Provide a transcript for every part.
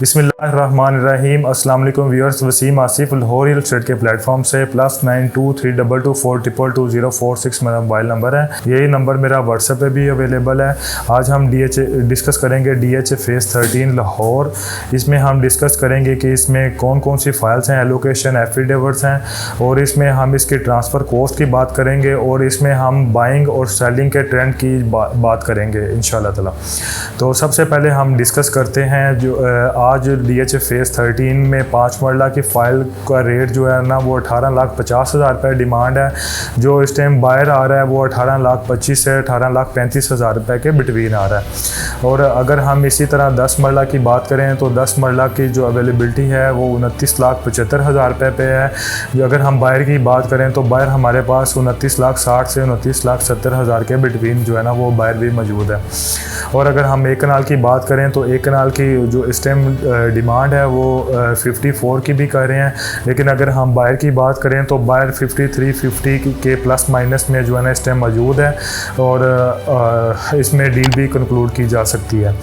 बिस्मिल्लाहिर्रहमानिर्रहीम। अस्सलाम वालेकुम viewers, Waseem Asif Lahore real estate के प्लेटफॉर्म से +923224224046 मेरा मोबाइल नंबर है। यही नंबर मेरा व्हाट्सएप पे भी अवेलेबल है। आज हम डिस्कस करेंगे DHA फेज़ 13 लाहौर। इसमें हम डिस्कस करेंगे कि इसमें कौन कौन सी फाइल्स हैं, एलोकेशन, एफिडेविट्स हैं, और इसमें हम इसकी ट्रांसफ़र कॉस्ट की बात करेंगे, और इसमें हम बाइंग और सेलिंग के ट्रेंड की बात करेंगे इंशाल्लाह ताला। तो सबसे पहले हम डिस्कस करते हैं जो आज DHA फेज़ 13 में 5 मरला की फ़ाइल का रेट जो है ना वो 18,50,000 रुपये डिमांड है। जो इस टाइम बायर आ रहा है वो 18,25,000 से 18,35,000 रुपये के बिटवीन आ रहा है। और अगर हम इसी तरह 10 मरला की बात करें तो 10 मरला की जो अवेलेबिलिटी है वो 29,75,000 रुपये पे है। जो अगर हम बायर की बात करें तो बायर हमारे पास 29,60,000 से 29,70,000 के बिटवीन जो है ना वो बायर भी मौजूद है। और अगर हम एक कनाल की बात करें तो एक कनाल की जो इस टाइम डिमांड है वो 54 की भी कर रहे हैं, लेकिन अगर हम बायर की बात करें तो बायर 53-50 के प्लस माइनस में जो है ना इस टाइम मौजूद है, और इसमें डील भी कंक्लूड की जा सकती है।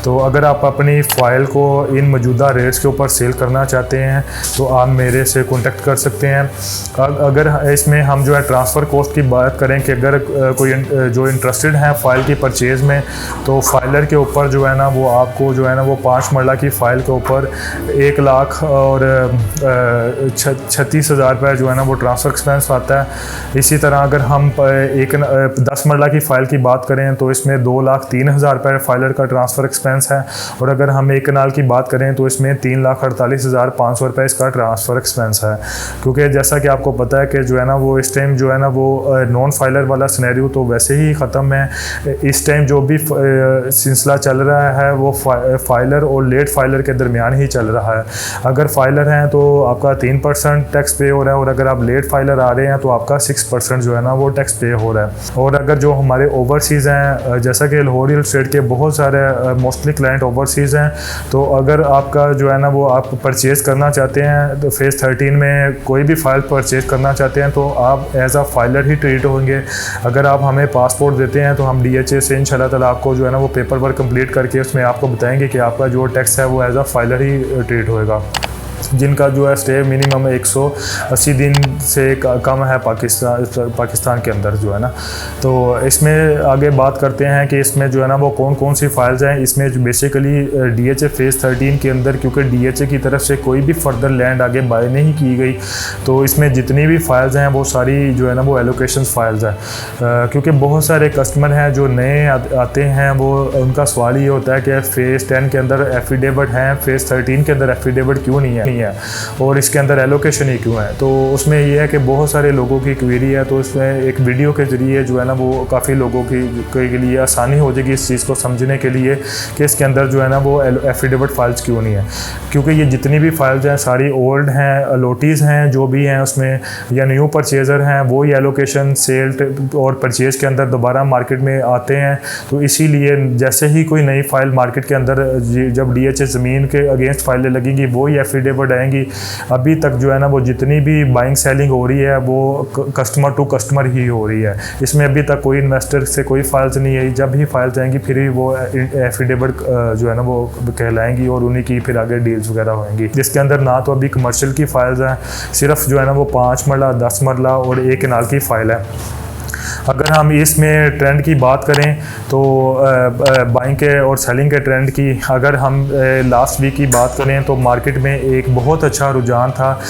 तो अगर आप अपनी फ़ाइल को इन मौजूदा रेट्स के ऊपर सेल करना चाहते हैं तो आप मेरे से कॉन्टेक्ट कर सकते हैं। अगर इसमें हम जो है ट्रांसफ़र कॉस्ट की बात करें कि अगर कोई जो इंटरेस्टेड हैं फ़ाइल की परचेज़ में, तो फाइलर के ऊपर जो है ना वो आपको जो है ना वो 5 मरला की फ़ाइल के ऊपर 1,36,000 रुपये जो है ना वो ट्रांसफ़र एक्सपेंस आता है। इसी तरह अगर हम 10 मरला की फ़ाइल की बात करें तो इसमें 2,03,000 रुपये फाइलर का ट्रांसफ़र एक्सपेंस है, और अगर हम एक कनाल की बात करें तो इसमें 3,48,500 रुपये इसका ट्रांसफ़र एक्सपेंस है। क्योंकि जैसा कि आपको पता है कि जो है ना वो इस टाइम जो है ना वो नॉन फाइलर वाला सिनेरियो तो वैसे ही ख़त्म है। इस टाइम जो भी सिलसिला चल रहा है वो फाइलर और लेट फाइलर के दरमियान ही चल रहा है। अगर फाइलर हैं तो आपका 3% टैक्स पे हो रहा है, और अगर आप लेट फाइलर आ रहे हैं तो आपका 6% जो है ना वो टैक्स पे हो रहा है। और अगर जो हमारे ओवरसीज़ हैं, जैसा कि लाहौर रियल एस्टेट के बहुत सारे मोस्टली क्लाइंट ओवरसीज़ हैं, तो अगर आपका जो है ना वो आप परचेज़ करना चाहते हैं तो फेज़ 13 में कोई भी फ़ाइल परचेज़ करना चाहते हैं तो आप एज आ फाइलर ही ट्रीट होंगे। अगर आप हमें पासपोर्ट देते हैं तो हम DHA से इंशाल्लाह ताला आपको जो है ना वो पेपर वर्क कंप्लीट करके उसमें आपको बताएंगे कि आपका जो टैक्स है वो एज अ फाइलर ही ट्रीट होएगा। जिनका जो है स्टे मिनिमम 180 दिन से कम है पाकिस्तान के अंदर जो है ना। तो इसमें आगे बात करते हैं कि इसमें जो है ना वो कौन कौन सी फाइल्स हैं। इसमें बेसिकली DHA फेज़ 13 के अंदर क्योंकि DHA की तरफ से कोई भी फर्दर लैंड आगे बाय नहीं की गई, तो इसमें जितनी भी फाइल्स हैं वो सारी जो है ना वो एलोकेशन फाइल्स हैं। क्योंकि बहुत सारे कस्टमर हैं जो नए आते हैं, वो उनका सवाल ये होता है कि फ़ेज़ 10 के अंदर एफिडेविट हैं, फ़ेज़ 13 के अंदर एफिडेविट क्यों नहीं है और इसके अंदर एलोकेशन ही क्यों है। तो उसमें यह है कि बहुत सारे लोगों की क्वेरी है, तो इसमें एक वीडियो के ज़रिए जो है ना वो काफ़ी लोगों के लिए आसानी हो जाएगी इस चीज़ को समझने के लिए कि इसके अंदर जो है ना वो एफिडेविट फाइल्स क्यों नहीं है। क्योंकि ये जितनी भी फाइल्स हैं सारी ओल्ड हैं, अलोटीज़ हैं जो भी हैं उसमें, या न्यू परचेज़र हैं, वो ही एलोकेशन सेल और परचेज़ के अंदर दोबारा मार्केट में आते हैं। तो इसीलिए जैसे ही कोई नई फ़ाइल मार्केट के अंदर जब DHA ज़मीन के अगेंस्ट फाइलें लगेंगी वो ही एफिडेविट आएंगी। अभी तक जो है ना वो जितनी भी बाइंग सेलिंग हो रही है वो कस्टमर टू कस्टमर ही हो रही है। इसमें अभी तक कोई इन्वेस्टर से कोई फाइल्स नहीं आई। जब ही फाइल्स आएंगी फिर ही वो एफिडेविट जो है ना वो कहलाएंगी और उन्हीं की फिर आगे डील्स वगैरह होंगी। जिसके अंदर ना तो अभी कमर्शियल की फाइल्स हैं, सिर्फ जो है ना वो 5 मरला, 10 मरला और 1 कनाल की फ़ाइल है। अगर हम इसमें ट्रेंड की बात करें तो बाइंग के और सेलिंग के ट्रेंड की, अगर हम लास्ट वीक की बात करें तो मार्केट में एक बहुत अच्छा रुझान था।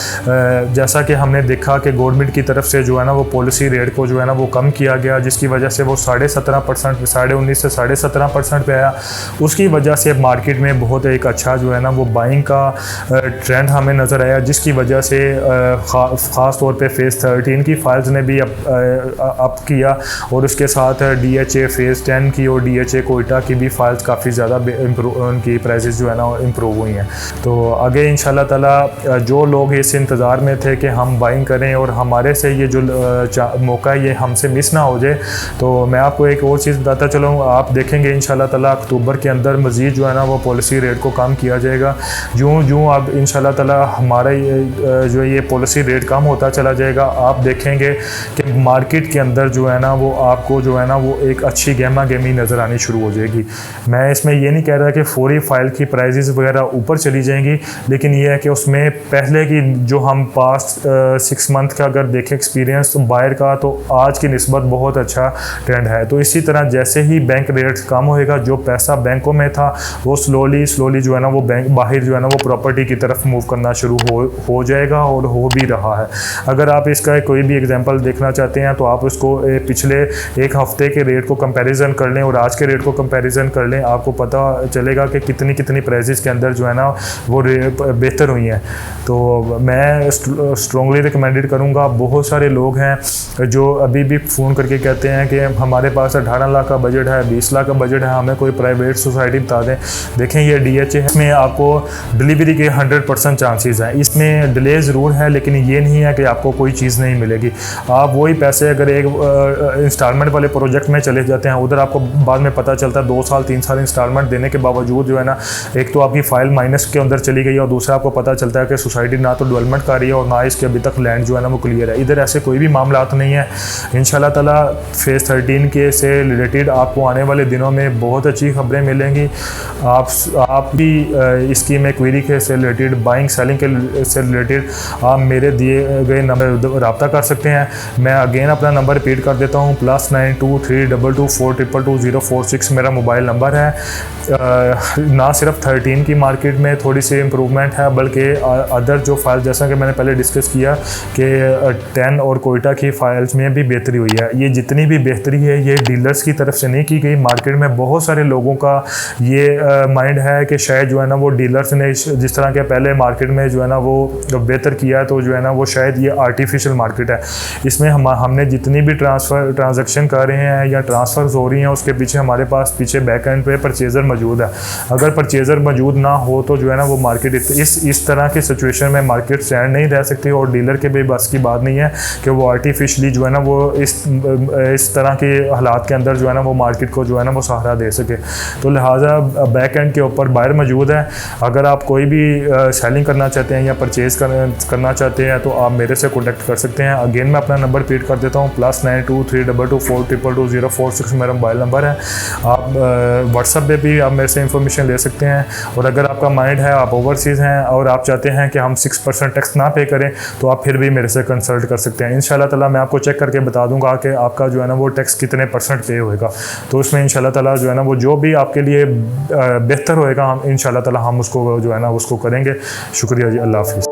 जैसा कि हमने देखा कि गवर्नमेंट की तरफ से जो है ना वो पॉलिसी रेट को जो है ना वो कम किया गया, जिसकी वजह से वो 17.5%, 19.5 से 17.5% पे आया। उसकी वजह से मार्केट में बहुत एक अच्छा जो है ना वो बाइंग का ट्रेंड हमें नज़र आया, जिसकी वजह से ख़ास तौर पे फेज़ 13 की फाइल्स ने भी अप किया, और उसके साथ DHA फेज़ 10 की और DHA कोयटा की भी फाइल्स काफ़ी ज़्यादा उनकी प्राइसेस जो है ना इम्प्रूव हुई हैं। तो आगे इंशाल्लाह ताला जो लोग इस इंतज़ार में थे कि हम बाइंग करें और हमारे से ये जो मौका है ये हमसे मिस ना हो जाए, तो मैं आपको एक और चीज़ बताता चलूँ। आप देखेंगे इंशाल्लाह ताला अक्टूबर के अंदर मज़ीद जो है ना वो पॉलिसी रेट को कम किया जाएगा। जो अब इंशाल्लाह ताला हमारा जो ये पॉलिसी रेट कम होता चला जाएगा, आप देखेंगे कि मार्केट के अंदर जो है ना वो आपको जो है ना वो एक अच्छी गहमा गहमी नज़र आनी शुरू हो जाएगी। मैं इसमें ये नहीं कह रहा कि फौरी फ़ाइल की प्राइजेज़ वगैरह ऊपर चली जाएंगी, लेकिन ये है कि उसमें पहले की जो हम पास्ट 6 मंथ का अगर देखें एक्सपीरियंस तो बायर का, तो आज की निस्बत बहुत अच्छा ट्रेंड है। तो इसी तरह जैसे ही बैंक रेट कम होएगा, जो पैसा बैंकों में था वो स्लोली जो है ना वो बैंक बाहर जो है ना वो प्रॉपर्टी की तरफ मूव करना शुरू हो जाएगा, और हो भी रहा है। अगर आप इसका कोई भी एग्जांपल देखना चाहते हैं तो आप उसको पिछले एक हफ्ते के रेट को कंपैरिजन कर लें और आज के रेट को कंपैरिजन कर लें, आपको पता चलेगा कि कितनी प्राइजेस के अंदर जो है ना वो बेहतर हुई हैं। तो मैं स्ट्रॉन्गली रिकमेंडेड करूँगा। बहुत सारे लोग हैं जो अभी भी फ़ोन करके कहते हैं कि हमारे पास 18 लाख का बजट है, 20 लाख का बजट है, हमें कोई प्राइवेट सोसाइटी बता दें। देखें ये DHA है, इसमें आपको डिलीवरी के 100% चांसेस हैं। इसमें डिले ज़रूर है, लेकिन ये नहीं है कि आपको कोई चीज़ नहीं मिलेगी। आप वही पैसे अगर एक इंस्टॉलमेंट वाले प्रोजेक्ट में चले जाते हैं, उधर आपको बाद में पता चलता है 2 साल 3 साल इंस्टॉलमेंट देने के बावजूद जो है ना, एक तो आपकी फ़ाइल माइनस के अंदर चली गई और दूसरा आपको पता चलता है कि सोसाइटी ना तो डेवलपमेंट कर रही है और ना इसके अभी तक लैंड जो है ना वो क्लियर है। इधर ऐसे कोई भी मामला नहीं है। इंशाल्लाह ताला फेज़ 13 के से रिलेटेड आपको आने वाले दिनों में बहुत अच्छी खबरें मिलेंगी। आप भी इसकी में क्वेरी के से रिलेटेड, बाइंग सेलिंग के से रिलेटेड आप मेरे दिए गए नंबर रब्ता कर सकते हैं। मैं अगेन अपना नंबर रिपीट कर देता हूँ, +923224222046 मेरा मोबाइल नंबर है। ना सिर्फ 13 की मार्केट में थोड़ी सी इम्प्रूवमेंट है, बल्कि अदर जो फाइल जैसा कि मैंने पहले डिस्कस किया कि 10 और कोयटा की फाइल्स में भी बेहतरी हुई है। ये जितनी भी बेहतरी है ये डीलर्स की तरफ से नहीं की गई। मार्केट में बहुत सारे लोगों का ये माइंड है कि शायद जो है ना वो डीलर्स ने जिस तरह के पहले मार्केट में जो है ना वो बेहतर किया है, तो जो है ना वो शायद ये आर्टिफिशियल मार्केट है। इसमें हमने जितनी भी ट्रांजैक्शन कर रहे हैं या ट्रांसफ़र्स हो रही हैं, उसके पीछे हमारे पास पीछे बैक एंड पे परचेज़र मौजूद है। अगर परचेज़र मौजूद ना हो तो जो है ना वो मार्केट इस तरह की सिचुएशन में मार्केट स्टैंड नहीं रह सकती, और डीलर के भी बस की बात नहीं है कि वो आर्टिफिशली जो है ना वो इस तरह के हालात के अंदर जो है ना वो मार्केट को जो है ना वो सहारा दे सके। तो लिहाजा बैक एंड के ऊपर बायर मौजूद है। अगर आप कोई भी सेलिंग करना चाहते हैं या परचेज़ करना चाहते हैं तो आप मेरे से कॉन्टैक्ट कर सकते हैं। अगेन मैं अपना नंबर रिपीट कर देता हूँ, +923224222046 मेरा मोबाइल नंबर है। आप व्हाट्सएप पे भी आप मेरे से इंफॉर्मेशन ले सकते हैं। और अगर आपका माइंड है, आप ओवरसीज़ हैं और आप चाहते हैं कि हम 6% टैक्स ना पे करें, तो आप फिर भी मेरे से कंसल्ट कर सकते हैं। इंशाल्लाह ताला मैं आपको चेक करके बता दूंगा कि आपका जो है ना वो टैक्स कितने % पे होएगा। तो उसमें इंशाल्लाह ताला जो है ना वो जो भी आपके लिए बेहतर होएगा, हम इंशाल्लाह ताला हम उसको जो है ना उसको करेंगे। शुक्रिया जी, अल्लाह हाफ़िज़।